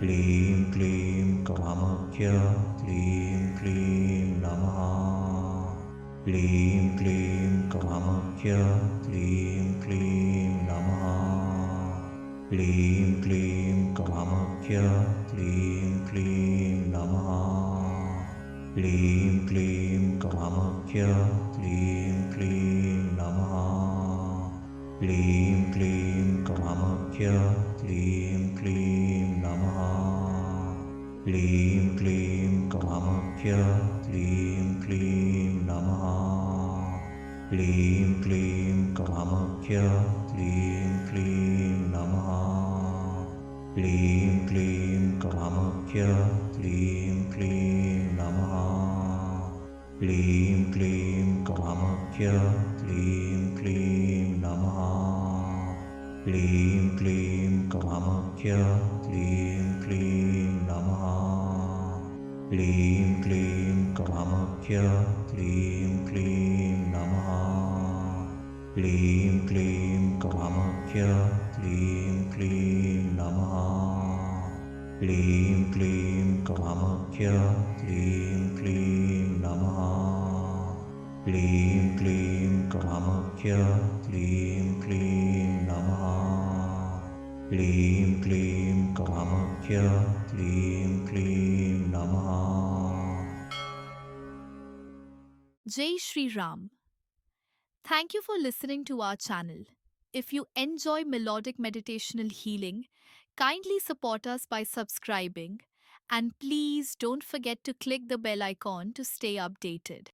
क्लीं क्लीं कामख्य क्लीं क्लीं नमः क्लीं क्लीं कामख्य क्लीं क्लीं नमः क्लीं क्लीं कामख्य क्लीं क्लीं नमः क्लीं क्लीं कामख्य क्लीं क्लीं नमः क्लीं क्लीं कामख्य क्लीं क्लीं नमः क्लीं क्लीं कामख्य क्लीं क्लीं नमः क्लीं क्लीं कामख्य क्लीं क्लीं नमः क्लीं क्लीं कामख्य क्लीं क्लीं नमः क्लीं क्लीं कामख्य क्लीं क्लीं नमः क्लीं क्लीं कामख्य क्लीं क्लीं नमः क्लीं क्लीं कामख्य क्लीं क्लीं नमः क्लीं क्लीं कामख्य क्लीं क्लीं नमः क्लीं क्लीं कामख्य क्लीं क्लीं नमः क्लीं क्लीं कामख्य क्लीं क्लीं नमः क्लीं क्लीं कामख्य क्लीं क्लीं नमः Jai Shri Ram. Thank you for listening to our channel. If you enjoy melodic meditational healing, kindly support us by subscribing and please don't forget to click the bell icon to stay updated.